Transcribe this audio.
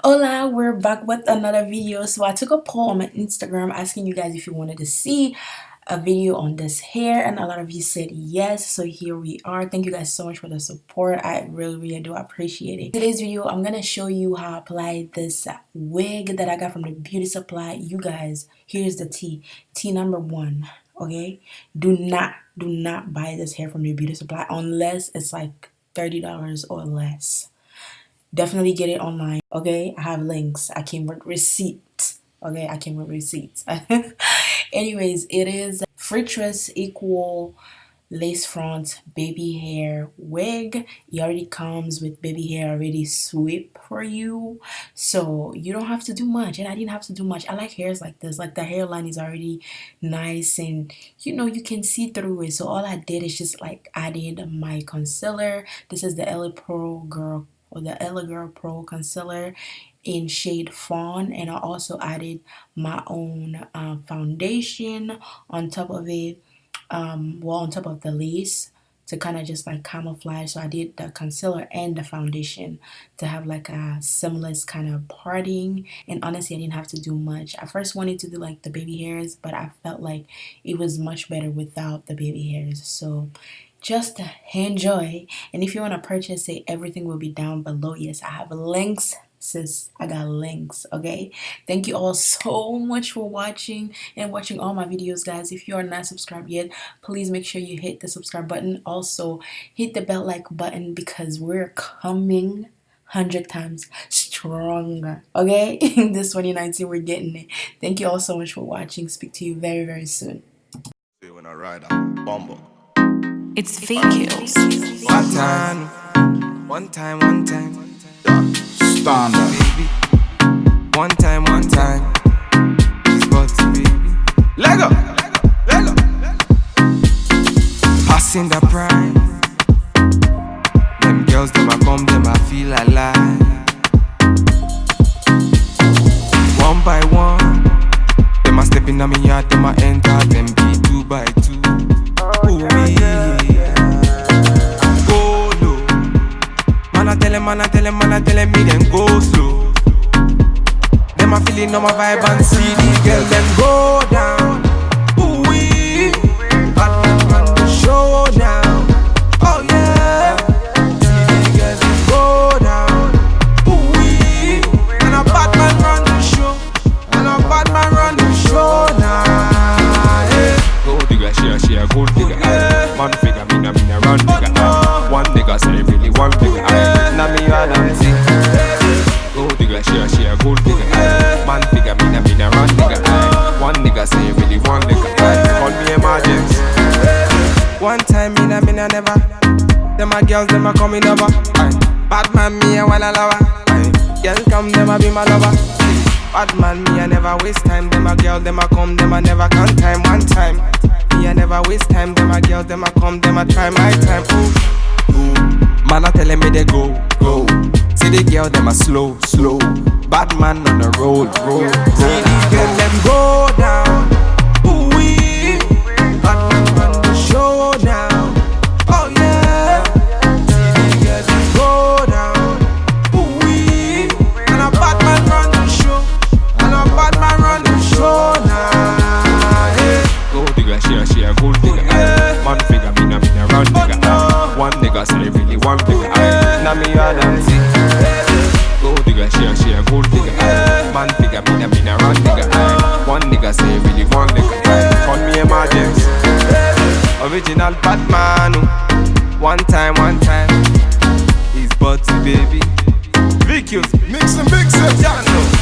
Hola, we're back with another video. So I took a poll on my Instagram asking you guys if you wanted to see a video on this hair, and a lot of you said yes, so here we are. Thank you guys so much for the support. I really do appreciate it. In today's video, I'm gonna show you how I apply this wig that I got from the beauty supply. You guys, here's the tea number one. Okay, do not buy this hair from the beauty supply unless it's like $30 or less. Definitely get it online. Okay, I have links. I came with receipts. Okay, I came with receipts. Anyways, it is freetress equal lace front baby hair wig. It already comes with baby hair already swept for you, so you don't have to do much, and I didn't have to do much. I like hairs like this, like the hairline is already nice and you can see through it. So all I did is just like added my concealer. This is the LA Pro Girl or the LA Girl Pro concealer in shade Fawn, and I also added my own foundation on top of it, on top of the lace to kind of just like camouflage. So I did the concealer and the foundation to have like a seamless kind of parting, and honestly I didn't have to do much. I first wanted to do like the baby hairs, but I felt like it was much better without the baby hairs. So just enjoy, and if you want to purchase it, everything will be down below. Yes, I have links, sis. I got links. Okay, thank you all so much for watching and watching all my videos, guys. If you are not subscribed yet, please make sure you hit the subscribe button. Also hit the bell like button because we're coming 100 times stronger. Okay, this 2019 we're getting it. Thank you all so much for watching. Speak to you very soon. When I ride out, bumble. It's Valentine's. One time. Standard. Baby. One time. She's got to baby. Lego. Passing the prime. Them girls, them I come, them I feel alive. One by one. Them I step in on me yard, them I enter, them be 2 by 2. Ooh, yeah. Go low. Man I tell him, me then go slow. Them I feeling on my vibe and see the girl them go down. Ooh, wee. Run the show now. Oh yeah. See the girl them go down. Ooh, wee. And a bad man run the show. Now. Yeah. Gold digger, she a gold digger. Man figure, me na run digger. One nigga say really one digger. Now me a dancing. Gold digger, she a gold digger. Man figure, me na run digger. One nigga say really one digger. Call me emergency. One time me na never. Them a girls, them a coming over. Bad man me a wanna lover. Girl come, them a be my lover. Bad man me a never waste time. Them a girl, them a come, them a never count time. One time me a never waste time. Them a girls, them a come, them a try my time. Ooh. Man a telling me they go. See the girl, them a slow. Bad man on the road. See the girl, them go down. Ooh wee. Bad man run the show now. Oh yeah. See the girl, them go down. Ooh wee. And a bad man run the show. Now. Yeah. Gold digger, she a gold digger. Man figure, me na run digger. One nigga say really one digger. Now me a dancing. Gold digger, she a gold digger. Man figure, me na run digger. One nigga say really one digger. Call me emergency. Original Batman. One time. He's Butty baby. Vicus, Mix and mix it. Jano.